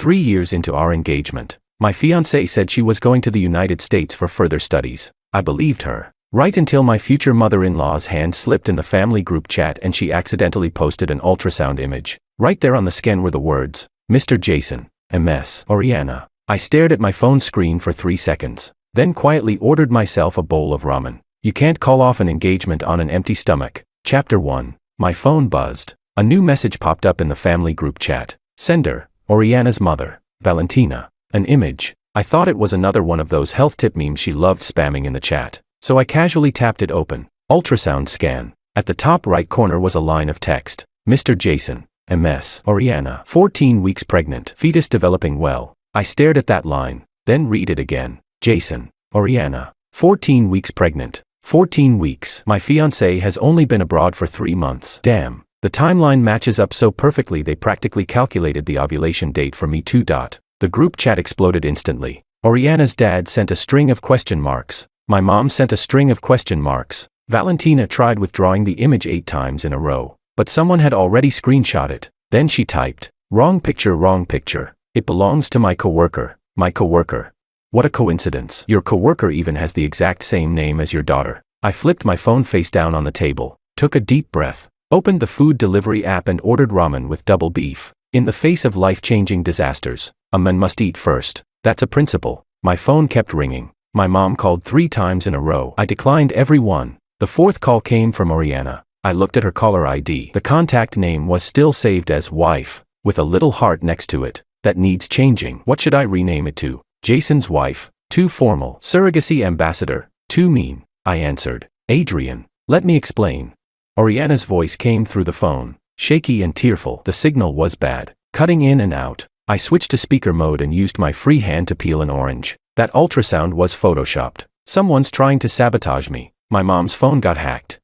3 years into our engagement. My fiancée said she was going to the United States for further studies. I believed her. Right until my future mother-in-law's hand slipped in the family group chat and she accidentally posted an ultrasound image. Right there on the scan were the words, Mr. Jason, MS, Oriana. I stared at my phone screen for 3 seconds, then quietly ordered myself a bowl of ramen. You can't call off an engagement on an empty stomach. Chapter 1. My phone buzzed. A new message popped up in the family group chat. Sender, Oriana's mother, Valentina. An image. I thought it was another one of those health tip memes she loved spamming in the chat, so I casually tapped it open. Ultrasound scan. At the top right corner was a line of text. Mr. Jason, MS, Oriana, 14 weeks pregnant, fetus developing well. I stared at that line, then read it again. Jason, Oriana, 14 weeks pregnant. 14 weeks. My fiancé has only been abroad for 3 months. Damn. The timeline matches up so perfectly they practically calculated the ovulation date for me too. The group chat exploded instantly. Oriana's dad sent a string of question marks. My mom sent a string of question marks. Valentina tried withdrawing the image 8 times in a row, but someone had already screenshot it. Then she typed, wrong picture, wrong picture. It belongs to my coworker. My coworker. What a coincidence. Your coworker even has the exact same name as your daughter. I flipped my phone face down on the table, took a deep breath, opened the food delivery app and ordered ramen with double beef. In the face of life-changing disasters, a man must eat first. That's a principle. My phone kept ringing. My mom called 3 times in a row. I declined every one. The 4th call came from Oriana. I looked at her caller ID. The contact name was still saved as wife, with a little heart next to it. That needs changing. What should I rename it to? Jason's wife. Too formal. Surrogacy ambassador. Too mean. I answered. Adrian. Let me explain. Oriana's voice came through the phone, shaky and tearful. The signal was bad, cutting in and out. I switched to speaker mode and used my free hand to peel an orange. That ultrasound was photoshopped. Someone's trying to sabotage me. My mom's phone got hacked.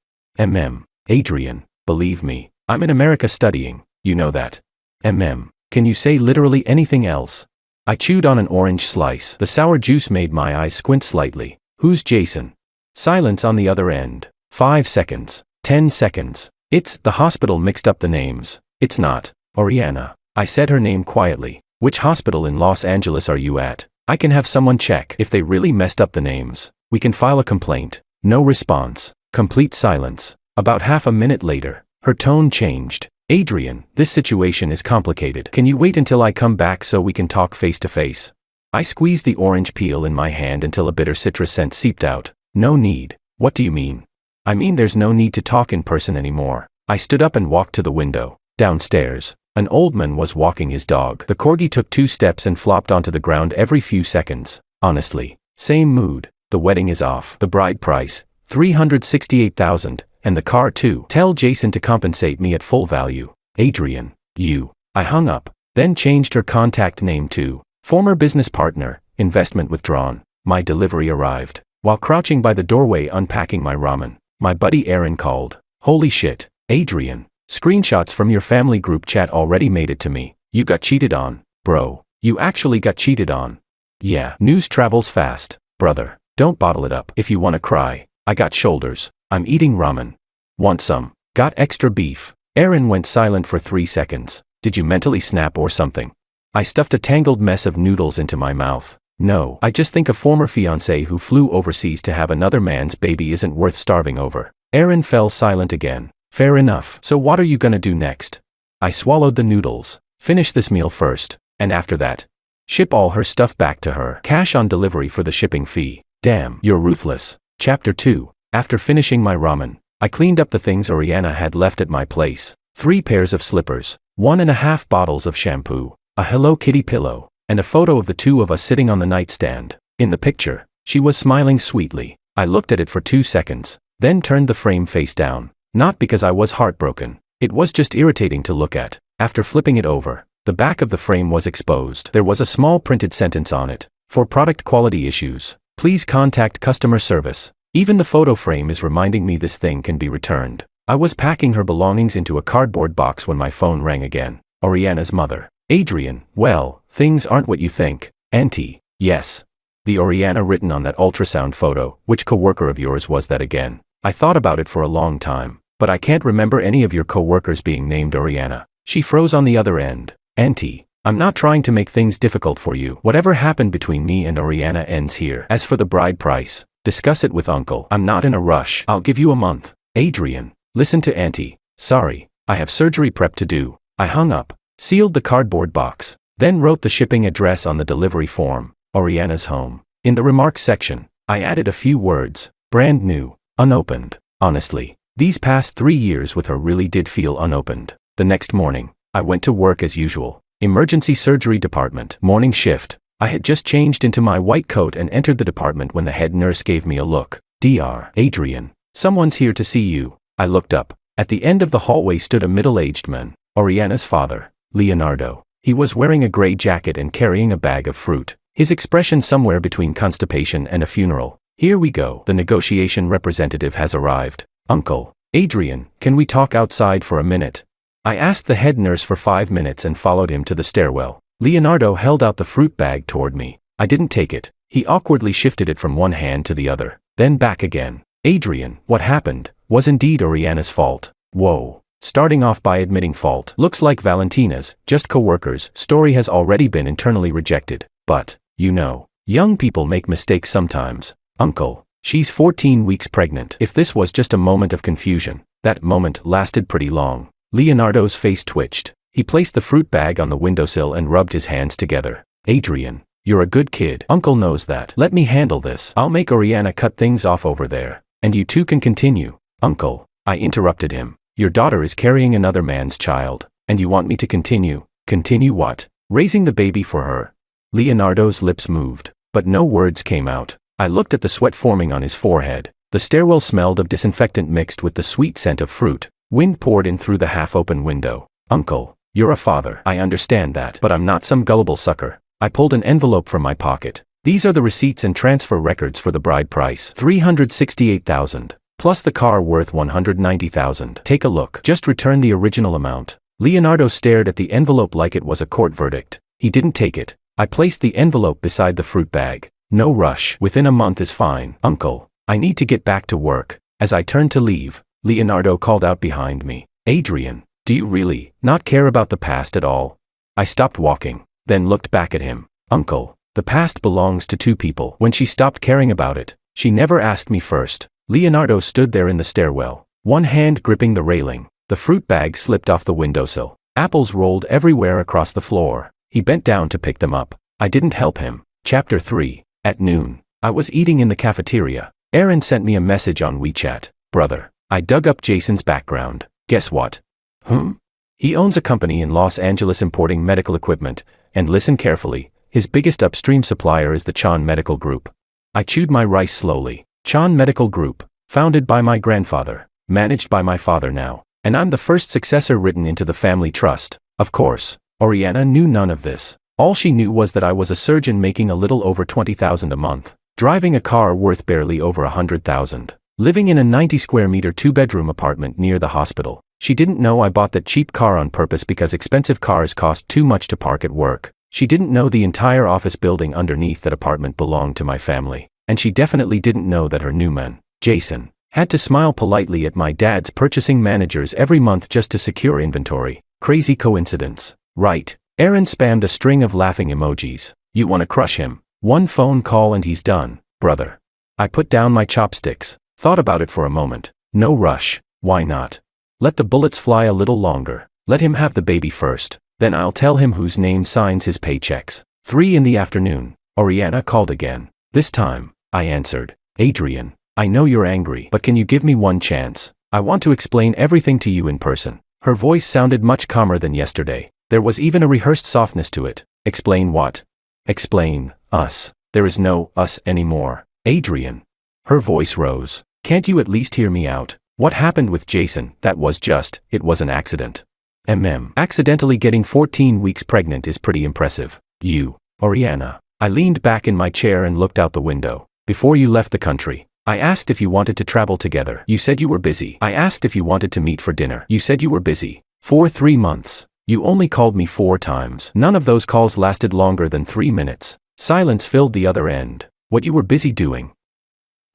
Adrian, believe me, I'm in America studying, you know that. Can you say literally anything else? I chewed on an orange slice. The sour juice made my eyes squint slightly. Who's Jason? Silence on the other end. 5 seconds. 10 seconds. It's the hospital mixed up the names. It's not. Oriana. I said her name quietly. Which hospital in Los Angeles are you at? I can have someone check. If they really messed up the names, we can file a complaint. No response. Complete silence. About half a minute later, her tone changed. Adrian, this situation is complicated. Can you wait until I come back so we can talk face to face? I squeezed the orange peel in my hand until a bitter citrus scent seeped out. No need. What do you mean? I mean there's no need to talk in person anymore. I stood up and walked to the window. Downstairs, an old man was walking his dog. The corgi took 2 steps and flopped onto the ground every few seconds. Honestly, same mood. The wedding is off. The bride price, $368,000, and the car too. Tell Jason to compensate me at full value. Adrian, you. I hung up, then changed her contact name to former business partner, investment withdrawn. My delivery arrived. While crouching by the doorway unpacking my ramen, my buddy Aaron called. Holy shit, Adrian. Screenshots from your family group chat already made it to me. You got cheated on, bro. You actually got cheated on. Yeah, news travels fast, brother. Don't bottle it up. If you wanna cry, I got shoulders. I'm eating ramen. Want some? Got extra beef. Aaron went silent for 3 seconds. Did you mentally snap or something? I stuffed a tangled mess of noodles into my mouth. No, I just think a former fiancé who flew overseas to have another man's baby isn't worth starving over. Aaron fell silent again. Fair enough. So what are you gonna do next? I swallowed the noodles. Finish this meal first, and after that, ship all her stuff back to her. Cash on delivery for the shipping fee. Damn, you're ruthless. Chapter 2. After finishing my ramen, I cleaned up the things Oriana had left at my place. 3 pairs of slippers, 1.5 bottles of shampoo, a Hello Kitty pillow, and a photo of the 2 of us sitting on the nightstand. In the picture, she was smiling sweetly. I looked at it for 2 seconds, then turned the frame face down. Not because I was heartbroken. It was just irritating to look at. After flipping it over, the back of the frame was exposed. There was a small printed sentence on it. For product quality issues, please contact customer service. Even the photo frame is reminding me this thing can be returned. I was packing her belongings into a cardboard box when my phone rang again. Oriana's mother. Adrian, well, things aren't what you think. Auntie, yes. The Oriana written on that ultrasound photo. Which coworker of yours was that again? I thought about it for a long time, but I can't remember any of your coworkers being named Oriana. She froze on the other end. Auntie, I'm not trying to make things difficult for you. Whatever happened between me and Oriana ends here. As for the bride price, discuss it with uncle. I'm not in a rush. I'll give you a month. Adrian, listen to auntie. Sorry, I have surgery prep to do. I hung up, sealed the cardboard box, then wrote the shipping address on the delivery form, Oriana's home. In the remarks section, I added a few words, brand new, unopened. Honestly, these past 3 years with her really did feel unopened. The next morning, I went to work as usual. Emergency surgery department, morning shift. I had just changed into my white coat and entered the department when the head nurse gave me a look. Dr. Adrian, someone's here to see you. I looked up. At the end of the hallway stood a middle-aged man, Oriana's father, Leonardo. He was wearing a gray jacket and carrying a bag of fruit. His expression somewhere between constipation and a funeral. Here we go. The negotiation representative has arrived. Uncle, Adrian, can we talk outside for a minute? I asked the head nurse for 5 minutes and followed him to the stairwell. Leonardo held out the fruit bag toward me. I didn't take it. He awkwardly shifted it from one hand to the other, then back again. Adrian, what happened was indeed Oriana's fault. Whoa. Starting off by admitting fault. Looks like Valentina's, just co-workers. Story has already been internally rejected. But, you know, young people make mistakes sometimes. Uncle, she's 14 weeks pregnant. If this was just a moment of confusion, that moment lasted pretty long. Leonardo's face twitched. He placed the fruit bag on the windowsill and rubbed his hands together. Adrian, you're a good kid. Uncle knows that. Let me handle this. I'll make Oriana cut things off over there. And you two can continue. Uncle, I interrupted him. Your daughter is carrying another man's child. And you want me to continue? Continue what? Raising the baby for her. Leonardo's lips moved, but no words came out. I looked at the sweat forming on his forehead. The stairwell smelled of disinfectant mixed with the sweet scent of fruit. Wind poured in through the half-open window. Uncle, you're a father. I understand that, but I'm not some gullible sucker. I pulled an envelope from my pocket. These are the receipts and transfer records for the bride price. $368,000. Plus the car worth $190,000. Take a look. Just return the original amount. Leonardo stared at the envelope like it was a court verdict. He didn't take it. I placed the envelope beside the fruit bag. No rush. Within a month is fine. Uncle, I need to get back to work. As I turned to leave, Leonardo called out behind me. Adrian, do you really not care about the past at all? I stopped walking, then looked back at him. Uncle, the past belongs to two people. When she stopped caring about it, she never asked me first. Leonardo stood there in the stairwell, one hand gripping the railing. The fruit bag slipped off the windowsill. Apples rolled everywhere across the floor. He bent down to pick them up. I didn't help him. Chapter 3. At noon, I was eating in the cafeteria. Aaron sent me a message on WeChat. Brother, I dug up Jason's background. Guess what? He owns a company in Los Angeles importing medical equipment, and listen carefully, his biggest upstream supplier is the Chan Medical Group. I chewed my rice slowly. Chan Medical Group, founded by my grandfather, managed by my father now, and I'm the first successor written into the family trust. Of course, Oriana knew none of this. All she knew was that I was a surgeon making a little over $20,000 a month, driving a car worth barely over $100,000. Living in a 90-square-meter 2-bedroom apartment near the hospital. She didn't know I bought that cheap car on purpose because expensive cars cost too much to park at work. She didn't know the entire office building underneath that apartment belonged to my family. And she definitely didn't know that her new man, Jason, had to smile politely at my dad's purchasing managers every month just to secure inventory. Crazy coincidence, right? Aaron spammed a string of laughing emojis. You want to crush him? One phone call and he's done, brother. I put down my chopsticks. Thought about it for a moment. No rush. Why not? Let the bullets fly a little longer. Let him have the baby first. Then I'll tell him whose name signs his paychecks. 3 in the afternoon. Oriana called again. This time, I answered. Adrian, I know you're angry, but can you give me one chance? I want to explain everything to you in person. Her voice sounded much calmer than yesterday. There was even a rehearsed softness to it. Explain what? Explain us. There is no us anymore. Adrian. Her voice rose. Can't you at least hear me out? What happened with Jason? It was an accident. Accidentally getting 14 weeks pregnant is pretty impressive. You, Oriana. I leaned back in my chair and looked out the window. Before you left the country, I asked if you wanted to travel together. You said you were busy. I asked if you wanted to meet for dinner. You said you were busy. For 3 months. You only called me 4 times. None of those calls lasted longer than 3 minutes. Silence filled the other end. What you were busy doing.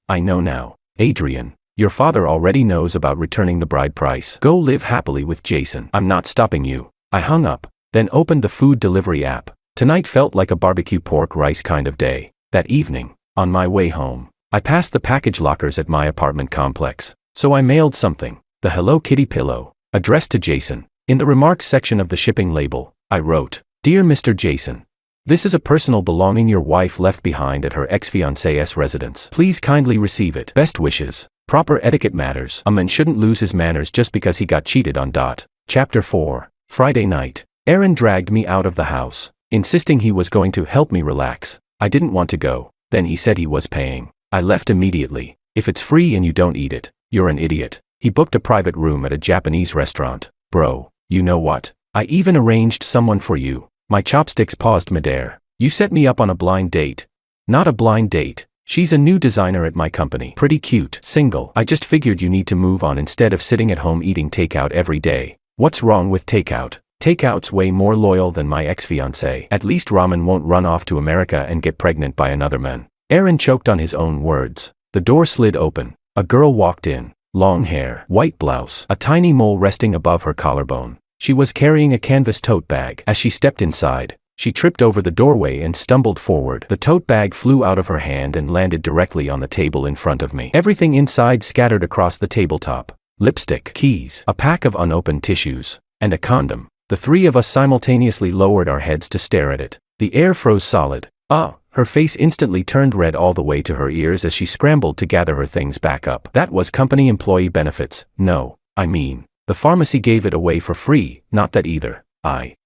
I know now. Adrian, your father already knows about returning the bride price. Go live happily with Jason. I'm not stopping you. I hung up, then opened the food delivery app. Tonight felt like a barbecue pork rice kind of day. That evening, on my way home, I passed the package lockers at my apartment complex, so I mailed something. The Hello Kitty pillow, addressed to Jason. In the remarks section of the shipping label, I wrote, "Dear Mr. Jason, this is a personal belonging your wife left behind at her ex-fiancé's residence. Please kindly receive it. Best wishes. Proper etiquette matters. A man shouldn't lose his manners just because he got cheated on. Chapter 4. Friday night. Aaron dragged me out of the house, insisting he was going to help me relax. I didn't want to go. Then he said he was paying. I left immediately. If it's free and you don't eat it, you're an idiot. He booked a private room at a Japanese restaurant. Bro, you know what? I even arranged someone for you. My chopsticks paused midair. You set me up on a blind date. Not a blind date. She's a new designer at my company. Pretty cute. Single. I just figured you need to move on instead of sitting at home eating takeout every day. What's wrong with takeout? Takeout's way more loyal than my ex-fiancé. At least Ramen won't run off to America and get pregnant by another man. Aaron choked on his own words. The door slid open. A girl walked in. Long hair, white blouse, a tiny mole resting above her collarbone. She was carrying a canvas tote bag. As she stepped inside, she tripped over the doorway and stumbled forward. The tote bag flew out of her hand and landed directly on the table in front of me. Everything inside scattered across the tabletop. Lipstick, keys, a pack of unopened tissues, and a condom. The three of us simultaneously lowered our heads to stare at it. The air froze solid. Her face instantly turned red all the way to her ears as she scrambled to gather her things back up. That was company employee benefits. No, I mean, the pharmacy gave it away for free. Not that either.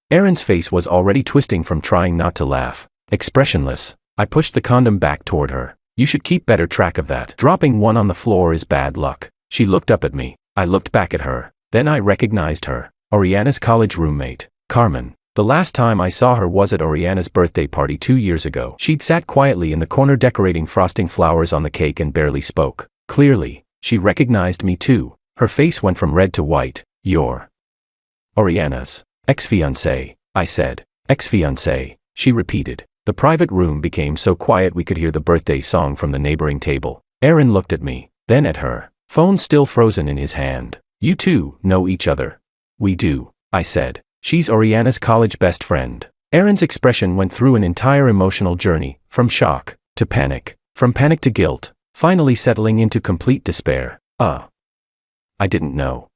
Aaron's face was already twisting from trying not to laugh. Expressionless, I pushed the condom back toward her. You should keep better track of that. Dropping one on the floor is bad luck. She looked up at me. I looked back at her. Then I recognized her. Oriana's college roommate, Carmen. The last time I saw her was at Oriana's birthday party 2 years ago. She'd sat quietly in the corner decorating frosting flowers on the cake and barely spoke. Clearly, she recognized me too. Her face went from red to white. You're Oriana's ex-fiancé, I said. Ex-fiancé, she repeated. The private room became so quiet we could hear the birthday song from the neighboring table. Aaron looked at me, then at her. Phone still frozen in his hand. You two know each other? We do, I said. She's Oriana's college best friend. Aaron's expression went through an entire emotional journey, from shock to panic, from panic to guilt, finally settling into complete despair. I didn't know.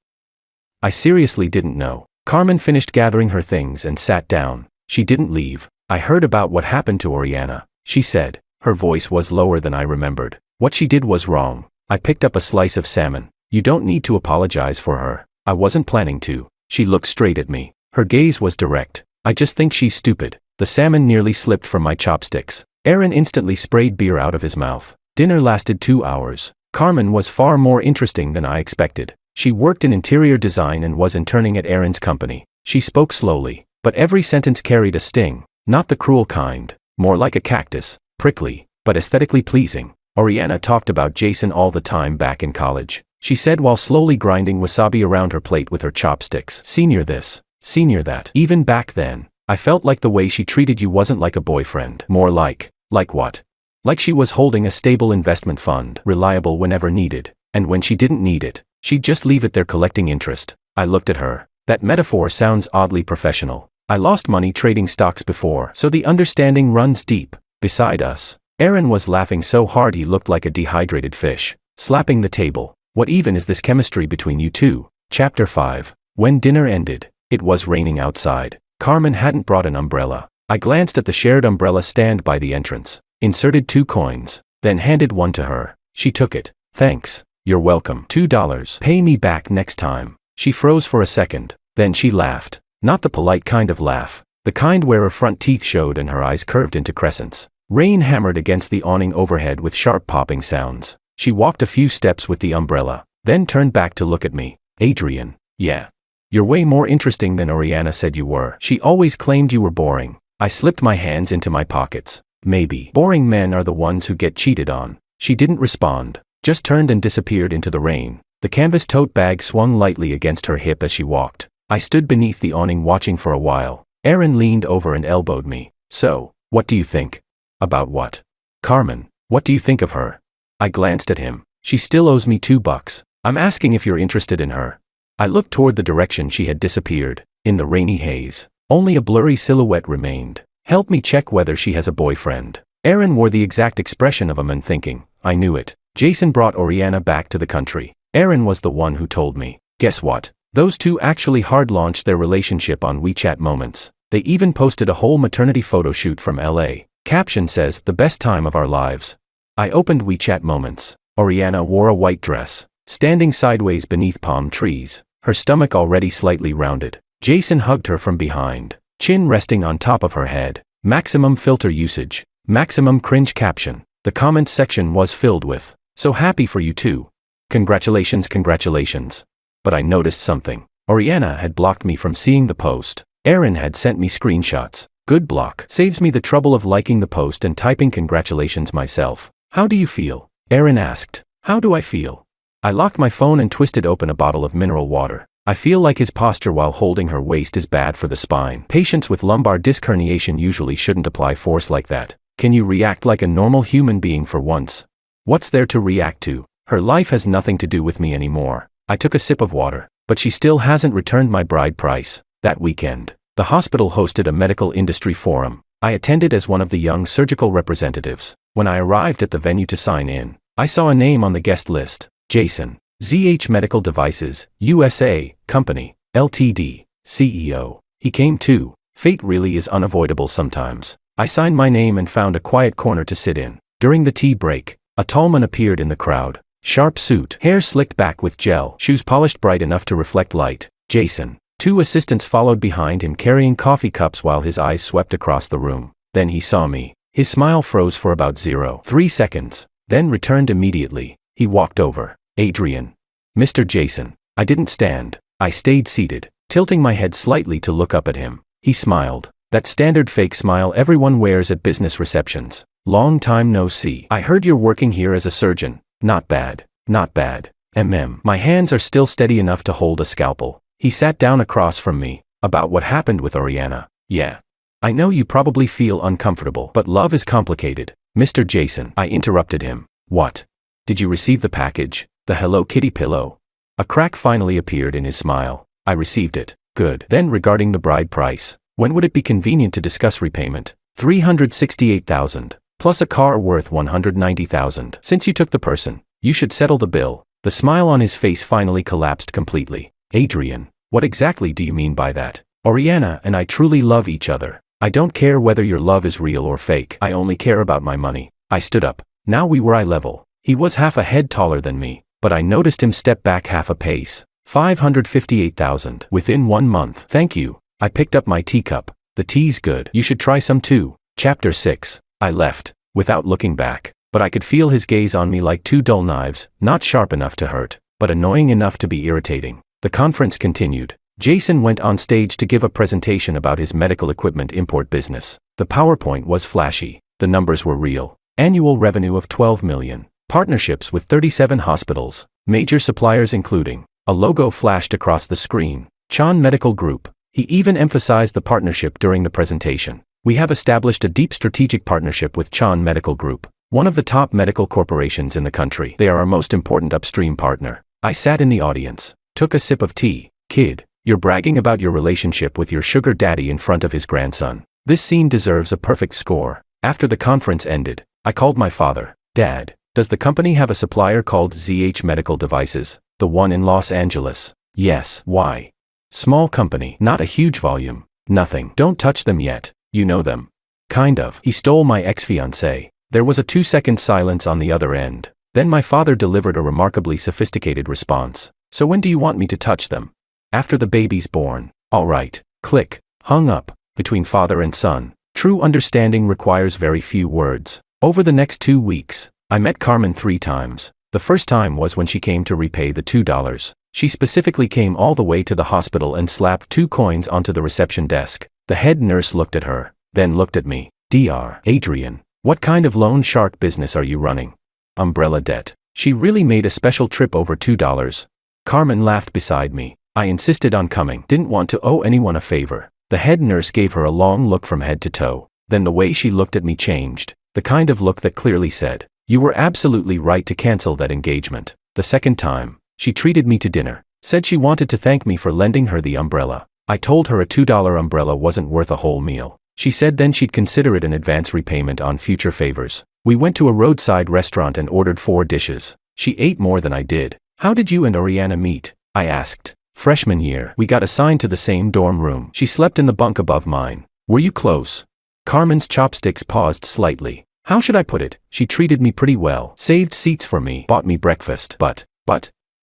I seriously didn't know. Carmen finished gathering her things and sat down. She didn't leave. I heard about what happened to Oriana, she said. Her voice was lower than I remembered. What she did was wrong. I picked up a slice of salmon. You don't need to apologize for her. I wasn't planning to. She looked straight at me. Her gaze was direct. I just think she's stupid. The salmon nearly slipped from my chopsticks. Aaron instantly sprayed beer out of his mouth. Dinner lasted 2 hours. Carmen was far more interesting than I expected. She worked in interior design and was interning at Aaron's company. She spoke slowly, but every sentence carried a sting, not the cruel kind, more like a cactus, prickly, but aesthetically pleasing. Oriana talked about Jason all the time back in college. She said while slowly grinding wasabi around her plate with her chopsticks. Senior this, senior that. Even back then, I felt like the way she treated you wasn't like a boyfriend. More like what? Like she was holding a stable investment fund, reliable whenever needed, and when she didn't need it, she'd just leave it there collecting interest. I looked at her. That metaphor sounds oddly professional. I lost money trading stocks before, so the understanding runs deep. Beside us, Aaron was laughing so hard he looked like a dehydrated fish, slapping the table. What even is this chemistry between you two? Chapter 5. When dinner ended, it was raining outside. Carmen hadn't brought an umbrella. I glanced at the shared umbrella stand by the entrance, inserted 2 coins, then handed one to her. She took it. Thanks. You're welcome. $2. Pay me back next time. She froze for a second, then she laughed. Not the polite kind of laugh, the kind where her front teeth showed and her eyes curved into crescents. Rain hammered against the awning overhead with sharp popping sounds. She walked a few steps with the umbrella, then turned back to look at me. Adrian, yeah. You're way more interesting than Oriana said you were. She always claimed you were boring. I slipped my hands into my pockets. Maybe. Boring men are the ones who get cheated on. She didn't respond, just turned and disappeared into the rain. The canvas tote bag swung lightly against her hip as she walked. I stood beneath the awning watching for a while. Aaron leaned over and elbowed me. So, what do you think? About what? Carmen, what do you think of her? I glanced at him. She still owes me $2. I'm asking if you're interested in her. I looked toward the direction she had disappeared, in the rainy haze. Only a blurry silhouette remained. Help me check whether she has a boyfriend. Aaron wore the exact expression of a man thinking, I knew it. Jason brought Oriana back to the country. Aaron was the one who told me. Guess what? Those two actually hard-launched their relationship on WeChat Moments. They even posted a whole maternity photo shoot from LA. Caption says, the best time of our lives. I opened WeChat Moments. Oriana wore a white dress, standing sideways beneath palm trees, her stomach already slightly rounded. Jason hugged her from behind, chin resting on top of her head. Maximum filter usage. Maximum cringe caption. The comments section was filled with, so happy for you too. Congratulations, congratulations. But I noticed something. Oriana had blocked me from seeing the post. Aaron had sent me screenshots. Good block. Saves me the trouble of liking the post and typing congratulations myself. How do you feel? Aaron asked. How do I feel? I locked my phone and twisted open a bottle of mineral water. I feel like his posture while holding her waist is bad for the spine. Patients with lumbar disc herniation usually shouldn't apply force like that. Can you react like a normal human being for once? What's there to react to? Her life has nothing to do with me anymore. I took a sip of water, but she still hasn't returned my bride price. That weekend, the hospital hosted a medical industry forum. I attended as one of the young surgical representatives. When I arrived at the venue to sign in, I saw a name on the guest list. Jason. ZH Medical Devices, USA, Company, Ltd, CEO. He came too. Fate really is unavoidable sometimes. I signed my name and found a quiet corner to sit in. During the tea break, a tall man appeared in the crowd. Sharp suit, hair slicked back with gel, shoes polished bright enough to reflect light. Jason. Two assistants followed behind him carrying coffee cups while his eyes swept across the room. Then he saw me. His smile froze for about 0.3 seconds, then returned immediately. He walked over. Adrian. Mr. Jason. I didn't stand. I stayed seated, tilting my head slightly to look up at him. He smiled. That standard fake smile everyone wears at business receptions. Long time no see. I heard you're working here as a surgeon. Not bad. Not bad. My hands are still steady enough to hold a scalpel. He sat down across from me. About what happened with Oriana. Yeah. I know you probably feel uncomfortable, but love is complicated. Mr. Jason. I interrupted him. What? Did you receive the package? The Hello Kitty pillow? A crack finally appeared in his smile. I received it. Good. Then regarding the bride price, when would it be convenient to discuss repayment? $368,000, plus a car worth $190,000. Since you took the person, you should settle the bill. The smile on his face finally collapsed completely. Adrian, what exactly do you mean by that? Oriana and I truly love each other. I don't care whether your love is real or fake. I only care about my money. I stood up. Now we were eye level. He was half a head taller than me, but I noticed him step back half a pace. $558,000 within 1 month. Thank you. I picked up my teacup. The tea's good. You should try some too. Chapter 6. I left, without looking back, but I could feel his gaze on me like two dull knives, not sharp enough to hurt, but annoying enough to be irritating. The conference continued. Jason went on stage to give a presentation about his medical equipment import business. The PowerPoint was flashy. The numbers were real. Annual revenue of $12 million. Partnerships with 37 hospitals. Major suppliers including. A logo flashed across the screen. Chan Medical Group. He even emphasized the partnership during the presentation. We have established a deep strategic partnership with Chan Medical Group, one of the top medical corporations in the country. They are our most important upstream partner. I sat in the audience, took a sip of tea. Kid, you're bragging about your relationship with your sugar daddy in front of his grandson. This scene deserves a perfect score. After the conference ended, I called my father. Dad, does the company have a supplier called ZH Medical Devices, the one in Los Angeles? Yes. Why? Small company, not a huge volume. Nothing. Don't touch them yet. You know them. Kind of. He stole my ex-fiancée. There was a 2-second silence on the other end. Then my father delivered a remarkably sophisticated response. So when do you want me to touch them? After the baby's born. All right. Click. Hung up. Between father and son, true understanding requires very few words. Over the next 2 weeks, I met Carmen 3 times. The first time was when she came to repay the $2. She specifically came all the way to the hospital and slapped 2 coins onto the reception desk. The head nurse looked at her, then looked at me. Dr. Adrian, what kind of loan shark business are you running? Umbrella debt. She really made a special trip over $2. Carmen laughed beside me. I insisted on coming. Didn't want to owe anyone a favor. The head nurse gave her a long look from head to toe. Then the way she looked at me changed. The kind of look that clearly said, you were absolutely right to cancel that engagement. The second time, she treated me to dinner. Said she wanted to thank me for lending her the umbrella. I told her a $2 umbrella wasn't worth a whole meal. She said then she'd consider it an advance repayment on future favors. We went to a roadside restaurant and ordered 4 dishes. She ate more than I did. How did you and Oriana meet? I asked. Freshman year, we got assigned to the same dorm room. She slept in the bunk above mine. Were you close? Carmen's chopsticks paused slightly. How should I put it? She treated me pretty well. Saved seats for me, bought me breakfast. But,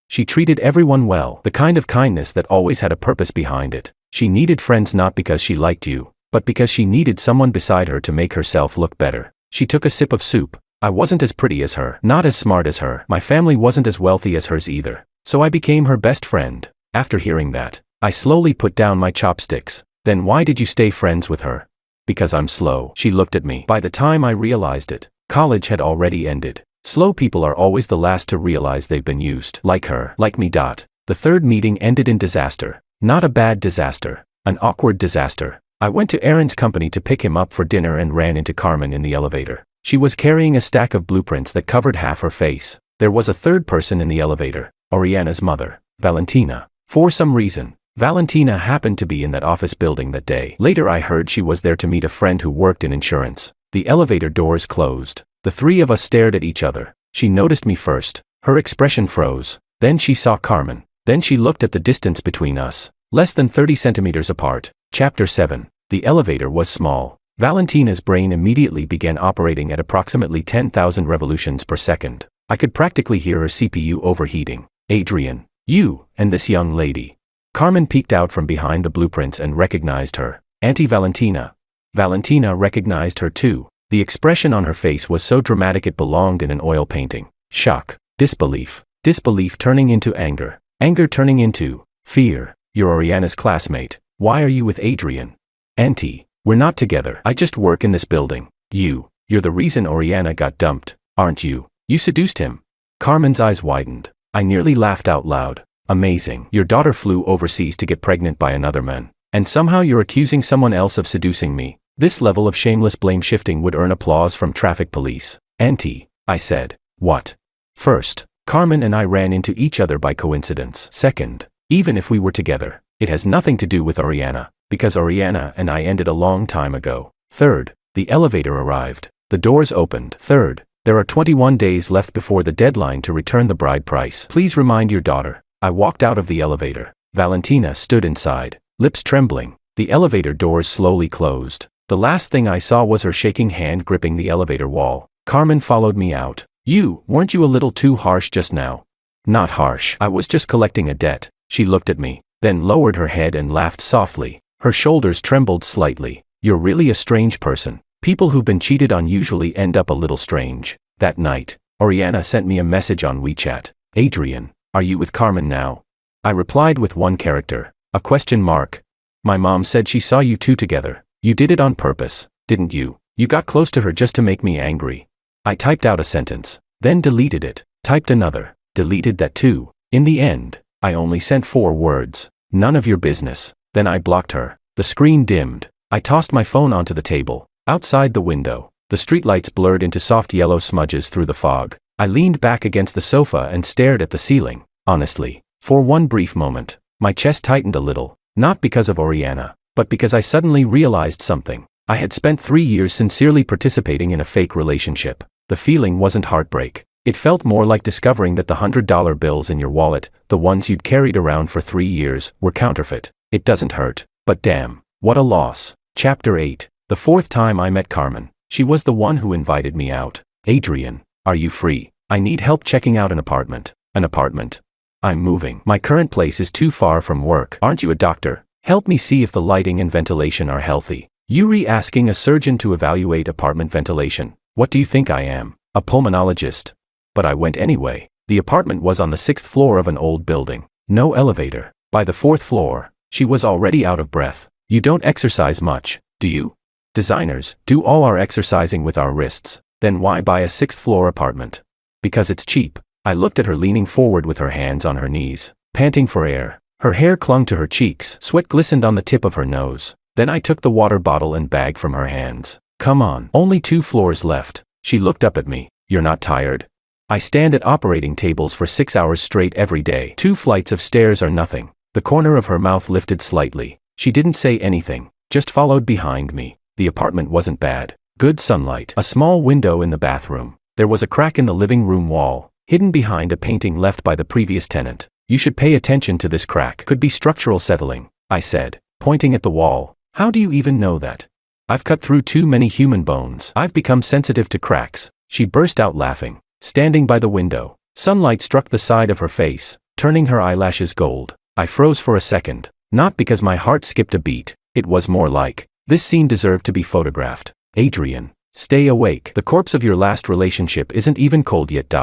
she treated everyone well. The kind of kindness that always had a purpose behind it. She needed friends not because she liked you, but because she needed someone beside her to make herself look better. She took a sip of soup. I wasn't as pretty as her, not as smart as her. My family wasn't as wealthy as hers either. So I became her best friend. After hearing that, I slowly put down my chopsticks. Then why did you stay friends with her? Because I'm slow. She looked at me. By the time I realized it, college had already ended. Slow people are always the last to realize they've been used. Like her, like me. The third meeting ended in disaster. Not a bad disaster, an awkward disaster. I went to Aaron's company to pick him up for dinner and ran into Carmen in the elevator. She was carrying a stack of blueprints that covered half her face. There was a third person in the elevator, Oriana's mother, Valentina. For some reason, Valentina happened to be in that office building that day. Later I heard she was there to meet a friend who worked in insurance. The elevator doors closed. The 3 of us stared at each other. She noticed me first. Her expression froze. Then she saw Carmen. Then she looked at the distance between us. Less than 30 centimeters apart. Chapter 7. The elevator was small. Valentina's brain immediately began operating at approximately 10,000 revolutions per second. I could practically hear her CPU overheating. Adrian, you, and this young lady. Carmen peeked out from behind the blueprints and recognized her. Auntie Valentina. Valentina recognized her too. The expression on her face was so dramatic it belonged in an oil painting. Shock. Disbelief. Disbelief turning into anger. Anger turning into fear. You're Oriana's classmate. Why are you with Adrian? Auntie, we're not together. I just work in this building. You're the reason Oriana got dumped, aren't you? You seduced him. Carmen's eyes widened. I nearly laughed out loud. Amazing. Your daughter flew overseas to get pregnant by another man. And somehow you're accusing someone else of seducing me. This level of shameless blame shifting would earn applause from traffic police. Auntie, I said. What? First, Carmen and I ran into each other by coincidence. Second, even if we were together, it has nothing to do with Oriana, because Oriana and I ended a long time ago. Third, the elevator arrived. The doors opened. Third, there are 21 days left before the deadline to return the bride price. Please remind your daughter. I walked out of the elevator. Valentina stood inside, lips trembling. The elevator doors slowly closed. The last thing I saw was her shaking hand gripping the elevator wall. Carmen followed me out. Weren't you a little too harsh just now? Not harsh. I was just collecting a debt. She looked at me, then lowered her head and laughed softly. Her shoulders trembled slightly. You're really a strange person. People who've been cheated on usually end up a little strange. That night, Oriana sent me a message on WeChat. Adrian, are you with Carmen now? I replied with one character, a question mark. My mom said she saw you two together. You did it on purpose, didn't you? You got close to her just to make me angry. I typed out a sentence, then deleted it, typed another, deleted that too. In the end, I only sent 4 words. None of your business. Then I blocked her. The screen dimmed. I tossed my phone onto the table. Outside the window, the streetlights blurred into soft yellow smudges through the fog. I leaned back against the sofa and stared at the ceiling. Honestly, for one brief moment, my chest tightened a little, not because of Oriana, but because I suddenly realized something. I had spent 3 years sincerely participating in a fake relationship. The feeling wasn't heartbreak. It felt more like discovering that the $100 bills in your wallet, the ones you'd carried around for 3 years, were counterfeit. It doesn't hurt, but damn, what a loss. Chapter 8. The 4th time I met Carmen, she was the one who invited me out. Adrian, are you free? I need help checking out an apartment. An apartment? I'm moving. My current place is too far from work. Aren't you a doctor? Help me see if the lighting and ventilation are healthy. Yuri asking a surgeon to evaluate apartment ventilation. What do you think I am? A pulmonologist? But I went anyway. The apartment was on the 6th floor of an old building. No elevator. By the 4th floor, she was already out of breath. You don't exercise much, do you? Designers do all our exercising with our wrists. Then why buy a 6th floor apartment? Because it's cheap. I looked at her leaning forward with her hands on her knees, panting for air. Her hair clung to her cheeks, sweat glistened on the tip of her nose. Then I took the water bottle and bag from her hands. Come on, only 2 floors left. She looked up at me. You're not tired? I stand at operating tables for 6 hours straight every day. 2 flights of stairs are nothing. The corner of her mouth lifted slightly. She didn't say anything, just followed behind me. The apartment wasn't bad. Good sunlight. A small window in the bathroom. There was a crack in the living room wall, hidden behind a painting left by the previous tenant. You should pay attention to this crack. Could be structural settling, I said, pointing at the wall. How do you even know that? I've cut through too many human bones. I've become sensitive to cracks. She burst out laughing. Standing by the window, sunlight struck the side of her face, turning her eyelashes gold. I froze for a second, not because my heart skipped a beat. It was more like, this scene deserved to be photographed. Adrian, stay awake. The corpse of your last relationship isn't even cold yet.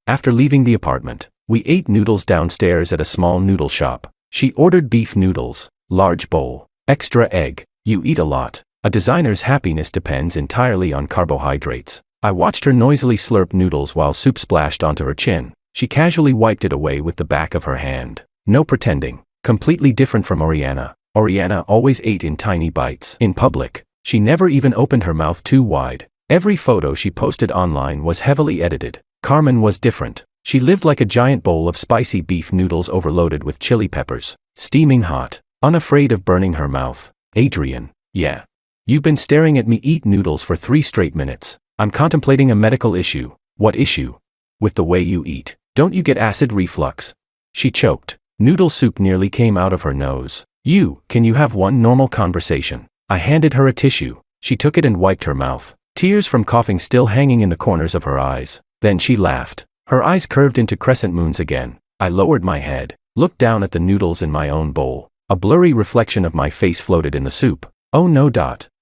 After leaving the apartment, we ate noodles downstairs at a small noodle shop. She ordered beef noodles, large bowl, extra egg. You eat a lot. A designer's happiness depends entirely on carbohydrates. I watched her noisily slurp noodles while soup splashed onto her chin. She casually wiped it away with the back of her hand. No pretending. Completely different from Oriana. Oriana always ate in tiny bites. In public, she never even opened her mouth too wide. Every photo she posted online was heavily edited. Carmen was different. She lived like a giant bowl of spicy beef noodles overloaded with chili peppers, steaming hot, unafraid of burning her mouth. Adrian, yeah. You've been staring at me eat noodles for 3 straight minutes. I'm contemplating a medical issue. What issue? With the way you eat. Don't you get acid reflux? She choked. Noodle soup nearly came out of her nose. Can you have one normal conversation? I handed her a tissue. She took it and wiped her mouth, tears from coughing still hanging in the corners of her eyes. Then she laughed. Her eyes curved into crescent moons again. I lowered my head, looked down at the noodles in my own bowl. A blurry reflection of my face floated in the soup. Oh no.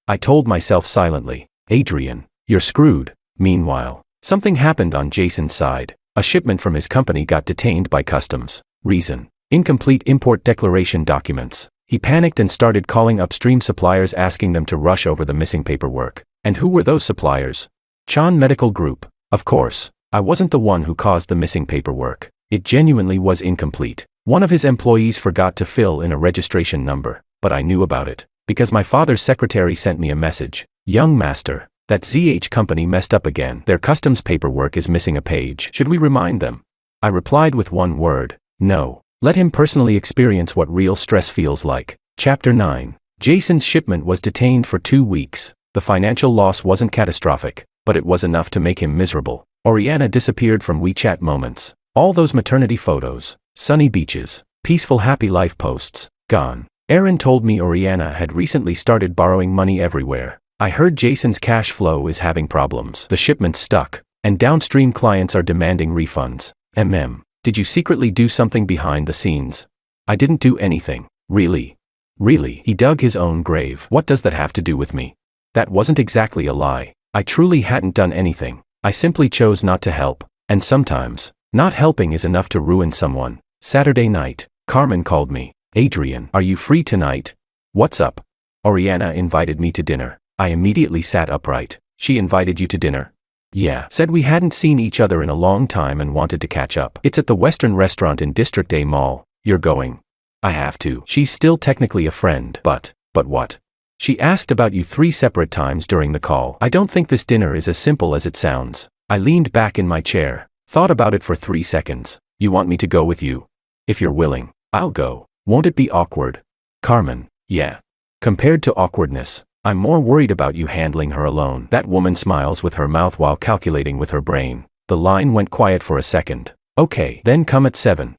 I told myself silently. Adrian, you're screwed. Meanwhile, something happened on Jason's side. A shipment from his company got detained by customs. Reason: incomplete import declaration documents. He panicked and started calling upstream suppliers asking them to rush over the missing paperwork. And who were those suppliers? Chan Medical Group. Of course, I wasn't the one who caused the missing paperwork. It genuinely was incomplete. One of his employees forgot to fill in a registration number, but I knew about it, because my father's secretary sent me a message. Young master, that ZH company messed up again. Their customs paperwork is missing a page. Should we remind them? I replied with one word: no. Let him personally experience what real stress feels like. Chapter 9. Jason's shipment was detained for 2 weeks. The financial loss wasn't catastrophic, but it was enough to make him miserable. Oriana disappeared from WeChat moments. All those maternity photos, sunny beaches, peaceful happy life posts, gone. Aaron told me Oriana had recently started borrowing money everywhere. I heard Jason's cash flow is having problems. The shipment's stuck, and downstream clients are demanding refunds. Did you secretly do something behind the scenes? I didn't do anything. Really? Really? He dug his own grave. What does that have to do with me? That wasn't exactly a lie. I truly hadn't done anything. I simply chose not to help. And sometimes, not helping is enough to ruin someone. Saturday night, Carmen called me. Adrian, are you free tonight? What's up? Oriana invited me to dinner. I immediately sat upright. She invited you to dinner? Yeah. Said we hadn't seen each other in a long time and wanted to catch up. It's at the Western restaurant in District A Mall. You're going? I have to. She's still technically a friend. But what? She asked about you 3 separate times during the call. I don't think this dinner is as simple as it sounds. I leaned back in my chair, thought about it for 3 seconds. You want me to go with you? If you're willing, I'll go. Won't it be awkward? Carmen, yeah. Compared to awkwardness, I'm more worried about you handling her alone. That woman smiles with her mouth while calculating with her brain. The line went quiet for a second. Okay, then come at 7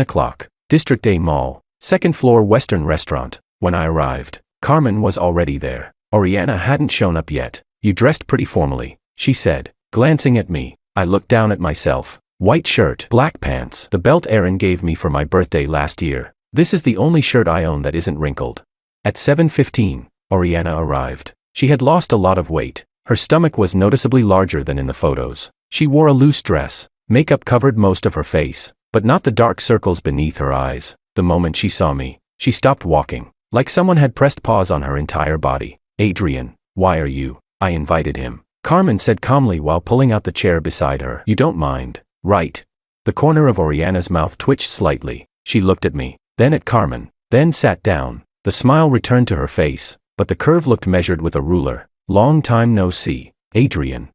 o'clock. District A Mall, 2nd floor Western restaurant. When I arrived, Carmen was already there. Oriana hadn't shown up yet. You dressed pretty formally, she said, glancing at me. I looked down at myself. White shirt, black pants, the belt Aaron gave me for my birthday last year. This is the only shirt I own that isn't wrinkled. At 7:15, Oriana arrived. She had lost a lot of weight. Her stomach was noticeably larger than in the photos. She wore a loose dress. Makeup covered most of her face, but not the dark circles beneath her eyes. The moment she saw me, she stopped walking, like someone had pressed pause on her entire body. Adrian, why are you? I invited him. Carmen said calmly while pulling out the chair beside her. You don't mind, right? The corner of Oriana's mouth twitched slightly. She looked at me, then at Carmen, then sat down. The smile returned to her face, but the curve looked measured with a ruler. Long time no see. Adrian,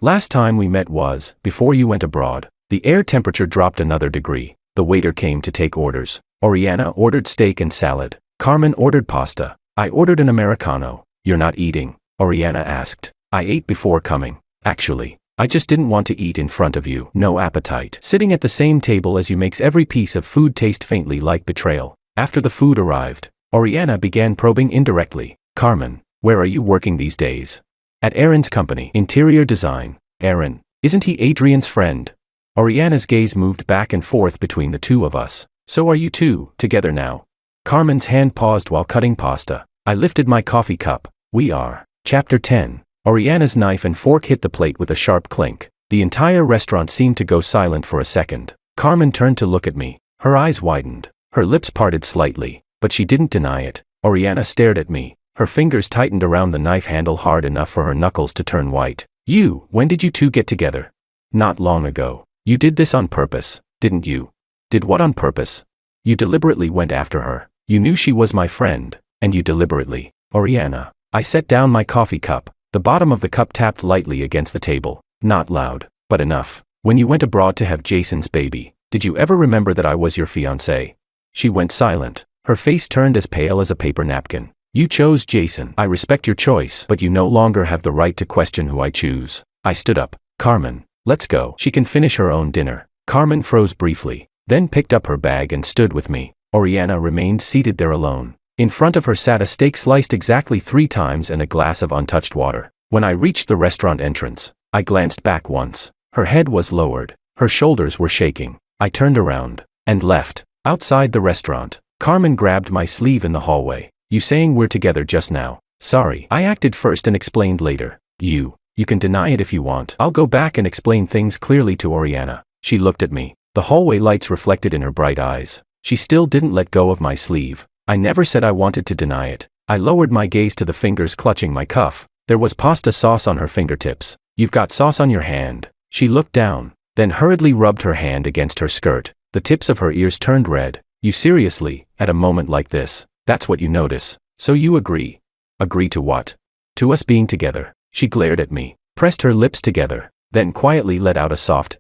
Last time we met was before you went abroad. The air temperature dropped another degree. The waiter came to take orders. Oriana ordered steak and salad. Carmen ordered pasta. I ordered an Americano. You're not eating? Oriana asked. I ate before coming. Actually, I just didn't want to eat in front of you. No appetite. Sitting at the same table as you makes every piece of food taste faintly like betrayal. After the food arrived, Oriana began probing indirectly. Carmen, where are you working these days? At Aaron's company, interior design. Aaron, isn't he Adrian's friend? Oriana's gaze moved back and forth between the two of us. So are you two, together now? Carmen's hand paused while cutting pasta. I lifted my coffee cup. We are. Chapter 10. Oriana's knife and fork hit the plate with a sharp clink. The entire restaurant seemed to go silent for a second. Carmen turned to look at me. Her eyes widened. Her lips parted slightly, but she didn't deny it. Oriana stared at me. Her fingers tightened around the knife handle hard enough for her knuckles to turn white. When did you two get together? Not long ago. You did this on purpose, didn't you? Did what on purpose? You deliberately went after her. You knew she was my friend, and you deliberately. Oriana. I set down my coffee cup. The bottom of the cup tapped lightly against the table. Not loud, but enough. When you went abroad to have Jason's baby, did you ever remember that I was your fiancée? She went silent. Her face turned as pale as a paper napkin. You chose Jason. I respect your choice, but you no longer have the right to question who I choose. I stood up. Carmen, let's go. She can finish her own dinner. Carmen froze briefly, then picked up her bag and stood with me. Oriana remained seated there alone. In front of her sat a steak sliced exactly 3 times and a glass of untouched water. When I reached the restaurant entrance, I glanced back once. Her head was lowered. Her shoulders were shaking. I turned around and left. Outside the restaurant, Carmen grabbed my sleeve in the hallway. You saying we're together just now? Sorry. I acted first and explained later. You can deny it if you want. I'll go back and explain things clearly to Oriana. She looked at me. The hallway lights reflected in her bright eyes. She still didn't let go of my sleeve. I never said I wanted to deny it. I lowered my gaze to the fingers clutching my cuff. There was pasta sauce on her fingertips. You've got sauce on your hand. She looked down, then hurriedly rubbed her hand against her skirt. The tips of her ears turned red. You seriously, at a moment like this, that's what you notice. So you agree. Agree to what? To us being together. She glared at me, pressed her lips together, then quietly let out a soft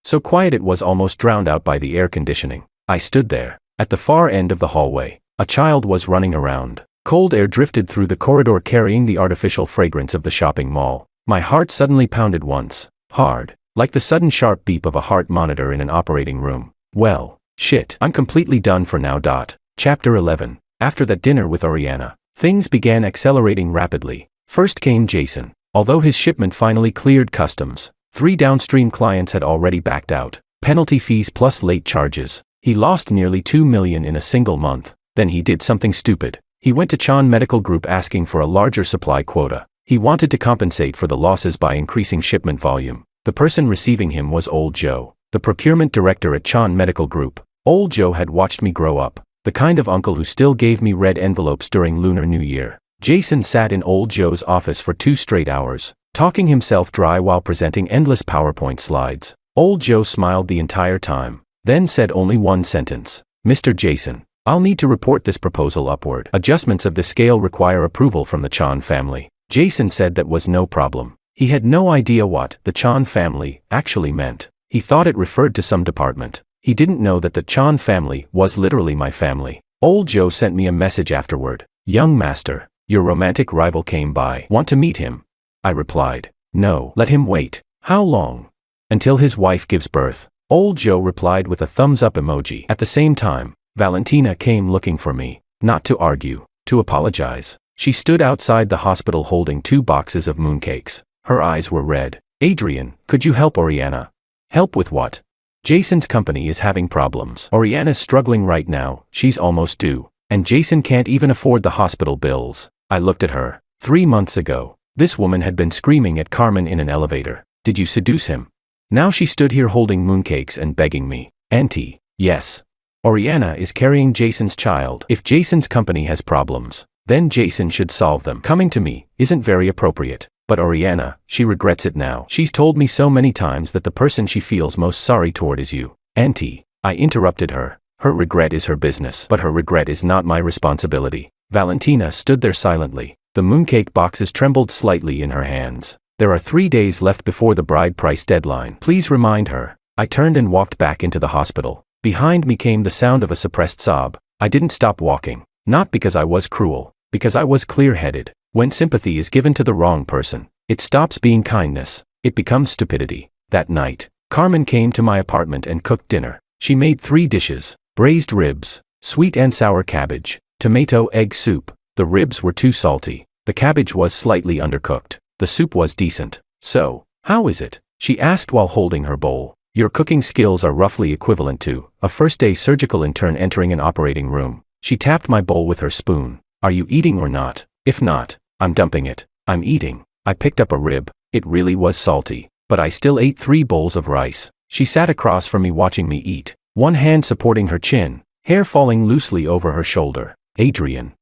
so quiet it was almost drowned out by the air conditioning. I stood there. At the far end of the hallway, a child was running around. Cold air drifted through the corridor carrying the artificial fragrance of the shopping mall. My heart suddenly pounded once, hard, like the sudden sharp beep of a heart monitor in an operating room. Well, shit, I'm completely done for now. Chapter 11. After that dinner with Oriana, things began accelerating rapidly. First came Jason. Although his shipment finally cleared customs, 3 downstream clients had already backed out. Penalty fees plus late charges. He lost nearly $2 million in a single month. Then he did something stupid. He went to Chan Medical Group asking for a larger supply quota. He wanted to compensate for the losses by increasing shipment volume. The person receiving him was Old Joe, the procurement director at Chan Medical Group. Old Joe had watched me grow up, the kind of uncle who still gave me red envelopes during Lunar New Year. Jason sat in Old Joe's office for 2 straight hours, talking himself dry while presenting endless PowerPoint slides. Old Joe smiled the entire time, then said only one sentence. Mr. Jason, I'll need to report this proposal upward. Adjustments of this scale require approval from the Chan family. Jason said that was no problem. He had no idea what the Chan family actually meant. He thought it referred to some department. He didn't know that the Chan family was literally my family. Old Joe sent me a message afterward. Young master, your romantic rival came by. Want to meet him? I replied. No, let him wait. How long? Until his wife gives birth. Old Joe replied with a thumbs up emoji. At the same time, Valentina came looking for me. Not to argue, to apologize. She stood outside the hospital holding 2 boxes of mooncakes. Her eyes were red. Adrian, could you help Oriana? Help with what? Jason's company is having problems. Oriana's struggling right now, she's almost due. And Jason can't even afford the hospital bills. I looked at her. 3 months ago, this woman had been screaming at Carmen in an elevator. Did you seduce him? Now she stood here holding mooncakes and begging me. Auntie, yes. Oriana is carrying Jason's child. If Jason's company has problems, then Jason should solve them. Coming to me isn't very appropriate. But Oriana, she regrets it now. She's told me so many times that the person she feels most sorry toward is you. Auntie, I interrupted her. Her regret is her business, but her regret is not my responsibility. Valentina stood there silently. The mooncake boxes trembled slightly in her hands. There are 3 days left before the bride price deadline. Please remind her. I turned and walked back into the hospital. Behind me came the sound of a suppressed sob. I didn't stop walking. Not because I was cruel, because I was clear-headed. When sympathy is given to the wrong person, it stops being kindness, it becomes stupidity. That night, Carmen came to my apartment and cooked dinner. She made 3 dishes: braised ribs, sweet and sour cabbage, tomato egg soup. The ribs were too salty. The cabbage was slightly undercooked. The soup was decent. So, how is it? She asked while holding her bowl. Your cooking skills are roughly equivalent to a first-day surgical intern entering an operating room. She tapped my bowl with her spoon. Are you eating or not? If not, I'm dumping it. I'm eating. I picked up a rib. It really was salty, but I still ate 3 bowls of rice. She sat across from me watching me eat, one hand supporting her chin, hair falling loosely over her shoulder. Adrian,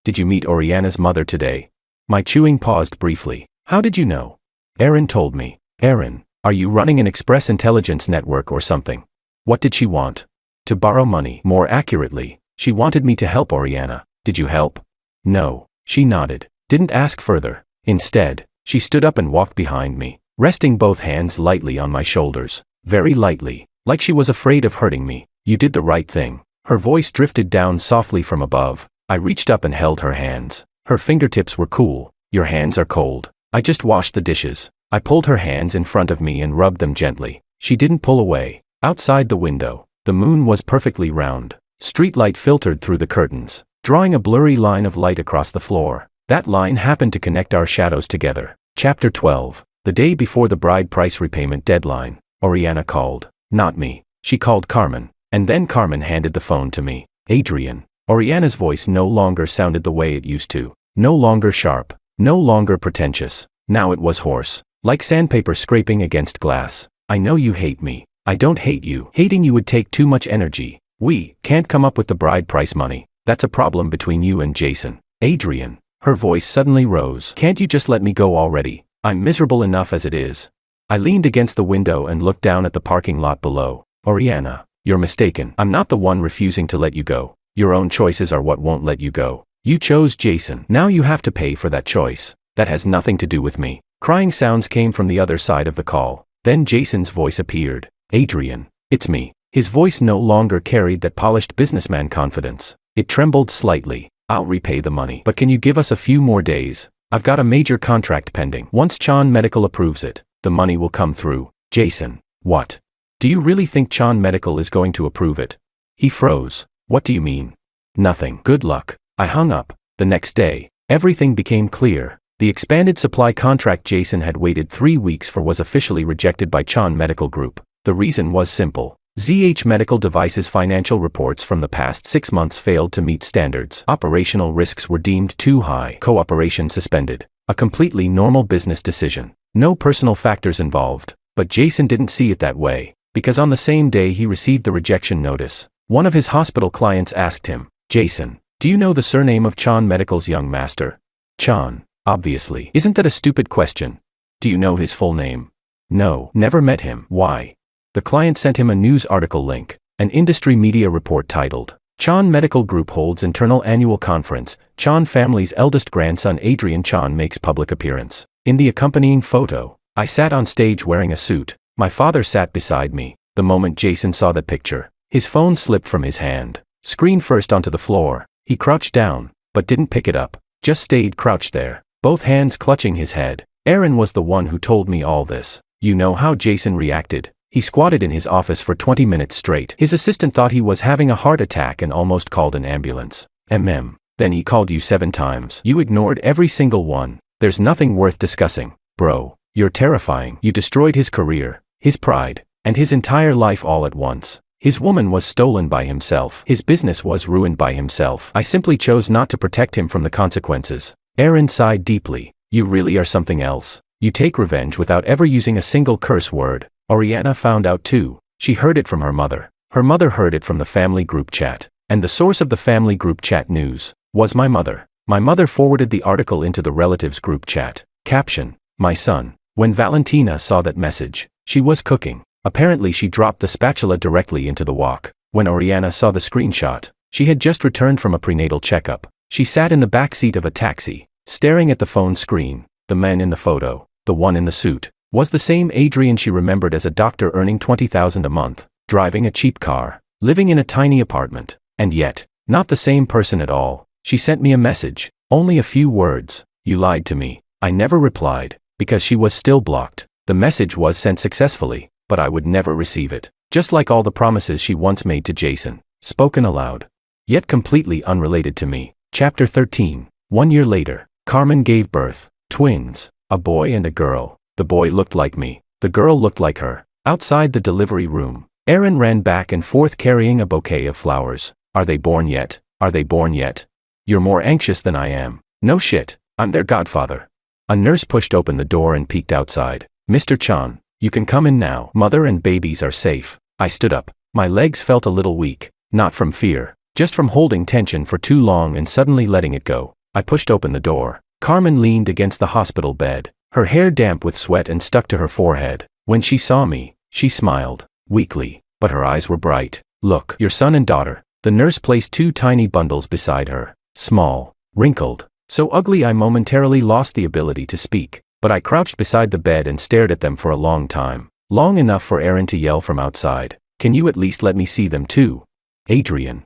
did you meet Oriana's mother today? My chewing paused briefly. How did you know? Aaron told me. Aaron, are you running an express intelligence network or something? What did she want? To borrow money. More accurately, she wanted me to help Oriana. Did you help? No. She nodded. Didn't ask further. Instead, she stood up and walked behind me, resting both hands lightly on my shoulders. Very lightly, like she was afraid of hurting me. You did the right thing. Her voice drifted down softly from above. I reached up and held her hands. Her fingertips were cool. Your hands are cold. I just washed the dishes. I pulled her hands in front of me and rubbed them gently. She didn't pull away. Outside the window, the moon was perfectly round. Street light filtered through the curtains, drawing a blurry line of light across the floor. That line happened to connect our shadows together. Chapter 12. The day before the bride price repayment deadline, Oriana called. Not me. She called Carmen, and then Carmen handed the phone to me. Adrian. Oriana's voice no longer sounded the way it used to. No longer sharp. No longer pretentious. Now it was hoarse, like sandpaper scraping against glass. I know you hate me. I don't hate you. Hating you would take too much energy. We can't come up with the bride price money. That's a problem between you and Jason. Adrian. Her voice suddenly rose. Can't you just let me go already? I'm miserable enough as it is. I leaned against the window and looked down at the parking lot below. Oriana, you're mistaken. I'm not the one refusing to let you go. Your own choices are what won't let you go. You chose Jason. Now you have to pay for that choice. That has nothing to do with me. Crying sounds came from the other side of the call. Then Jason's voice appeared. Adrian, it's me. His voice no longer carried that polished businessman confidence. It trembled slightly. I'll repay the money. But can you give us a few more days? I've got a major contract pending. Once Chan Medical approves it, the money will come through. Jason, what? Do you really think Chan Medical is going to approve it? He froze. What do you mean? Nothing. Good luck. I hung up. The next day, everything became clear. The expanded supply contract Jason had waited 3 weeks for was officially rejected by Chan Medical Group. The reason was simple. ZH Medical Devices' financial reports from the past 6 months failed to meet standards. Operational risks were deemed too high. Cooperation suspended. A completely normal business decision. No personal factors involved. But Jason didn't see it that way, because on the same day he received the rejection notice, one of his hospital clients asked him, Jason, do you know the surname of Chan Medical's young master? Chan, obviously. Isn't that a stupid question? Do you know his full name? No, never met him. Why? The client sent him a news article link, an industry media report titled, Chan Medical Group holds internal annual conference, Chan family's eldest grandson Adrian Chan makes public appearance. In the accompanying photo, I sat on stage wearing a suit. My father sat beside me. The moment Jason saw that picture, his phone slipped from his hand, screen first onto the floor. He crouched down, but didn't pick it up, just stayed crouched there, both hands clutching his head. Aaron was the one who told me all this. You know how Jason reacted? He squatted in his office for 20 minutes straight. His assistant thought he was having a heart attack and almost called an ambulance. Then he called you 7 times. You ignored every single one. There's nothing worth discussing. Bro, you're terrifying. You destroyed his career, his pride, and his entire life all at once. His woman was stolen by himself. His business was ruined by himself. I simply chose not to protect him from the consequences. Aaron sighed deeply. You really are something else. You take revenge without ever using a single curse word. Oriana found out too. She heard it from her mother. Her mother heard it from the family group chat. And the source of the family group chat news was my mother. My mother forwarded the article into the relatives group chat. Caption, my son. When Valentina saw that message, she was cooking. Apparently she dropped the spatula directly into the wok. When Oriana saw the screenshot, she had just returned from a prenatal checkup. She sat in the back seat of a taxi, staring at the phone screen. The man in the photo, the one in the suit, was the same Adrian she remembered as a doctor earning $20,000 a month, driving a cheap car, living in a tiny apartment. And yet, Not the same person at all. She sent me a message. Only a few words. You lied to me. I never replied, because she was still blocked. The message was sent successfully, but I would never receive it. Just like all the promises she once made to Jason. Spoken aloud. Yet completely unrelated to me. Chapter 13. 1 year later, Carmen gave birth. Twins. A boy and a girl. The boy looked like me. The girl looked like her. Outside the delivery room, Aaron ran back and forth carrying a bouquet of flowers. Are they born yet? Are they born yet? You're more anxious than I am. No shit, I'm their godfather. A nurse pushed open the door and peeked outside. Mr. Chan, you can come in now. Mother and babies are safe. I stood up. My legs felt a little weak, not from fear, just from holding tension for too long and suddenly letting it go. I pushed open the door. Carmen leaned against the hospital bed, her hair damp with sweat and stuck to her forehead. When she saw me, she smiled, weakly, but her eyes were bright. Look, your son and daughter. The nurse placed 2 tiny bundles beside her. Small, wrinkled, so ugly I momentarily lost the ability to speak, but I crouched beside the bed and stared at them for a long time. Long enough for Aaron to yell from outside. Can you at least let me see them too? Adrian,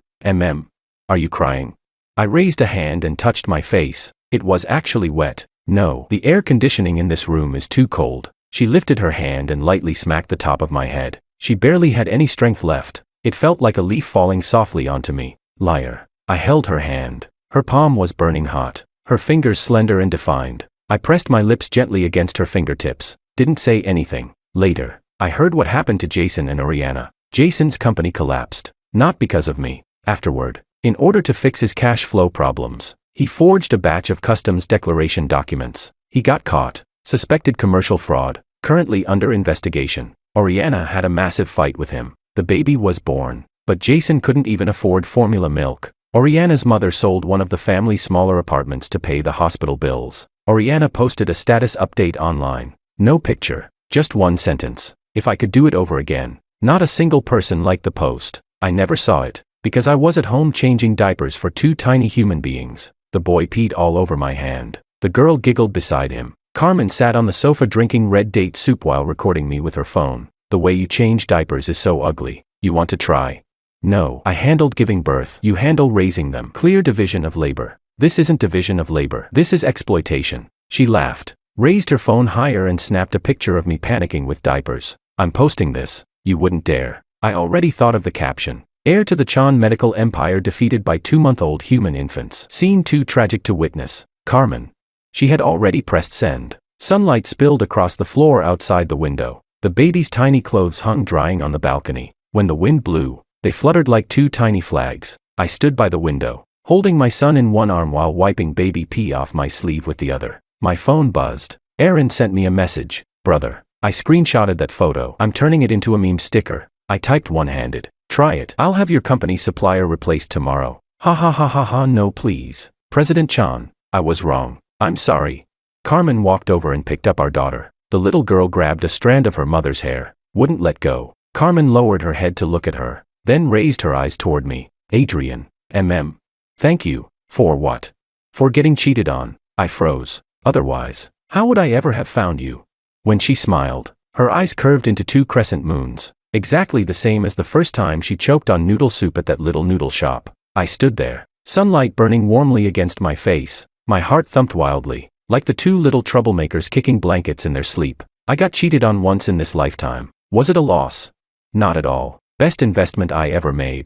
are you crying? I raised a hand and touched my face. It was actually wet. No, the air conditioning in this room is too cold. She lifted her hand and lightly smacked the top of my head. She barely had any strength left. It felt like a leaf falling softly onto me. Liar. I held her hand. Her palm was burning hot. Her fingers slender and defined. I pressed my lips gently against her fingertips. Didn't say anything. Later, I heard what happened to Jason and Oriana. Jason's company collapsed. Not because of me. Afterward, in order to fix his cash flow problems, he forged a batch of customs declaration documents. He got caught. Suspected commercial fraud. Currently under investigation. Oriana had a massive fight with him. The baby was born, but Jason couldn't even afford formula milk. Oriana's mother sold one of the family's smaller apartments to pay the hospital bills. Oriana posted a status update online. No picture, just one sentence. If I could do it over again. Not a single person liked the post. I never saw it, because I was at home changing diapers for 2 tiny human beings. The boy peed all over my hand. The girl giggled beside him. Carmen sat on the sofa drinking red date soup while recording me with her phone. The way you change diapers is so ugly. You want to try? No. I handled giving birth. You handle raising them. Clear division of labor. This isn't division of labor. This is exploitation. She laughed, raised her phone higher and snapped a picture of me panicking with diapers. I'm posting this. You wouldn't dare. I already thought of the caption. Heir to the Chan medical empire defeated by 2-month-old human infants. Scene too tragic to witness. Carmen. She had already pressed send. Sunlight spilled across the floor outside the window. The baby's tiny clothes hung drying on the balcony. When the wind blew, they fluttered like 2 tiny flags. I stood by the window, holding my son in one arm while wiping baby pee off my sleeve with the other. My phone buzzed. Aaron sent me a message. Brother. I screenshotted that photo. I'm turning it into a meme sticker. I typed one-handed. Try it. I'll have your company supplier replaced tomorrow. Ha ha ha ha ha, no please. President Chan. I was wrong. I'm sorry. Carmen walked over and picked up our daughter. The little girl grabbed a strand of her mother's hair. Wouldn't let go. Carmen lowered her head to look at her, then raised her eyes toward me. Adrian. Thank you. For what? For getting cheated on. I froze. Otherwise, how would I ever have found you? When she smiled, her eyes curved into 2 crescent moons, exactly the same as the first time she choked on noodle soup at that little noodle shop. I stood there, sunlight burning warmly against my face. My heart thumped wildly, like the 2 little troublemakers kicking blankets in their sleep. I got cheated on once in this lifetime. Was it a loss? Not at all. Best investment I ever made.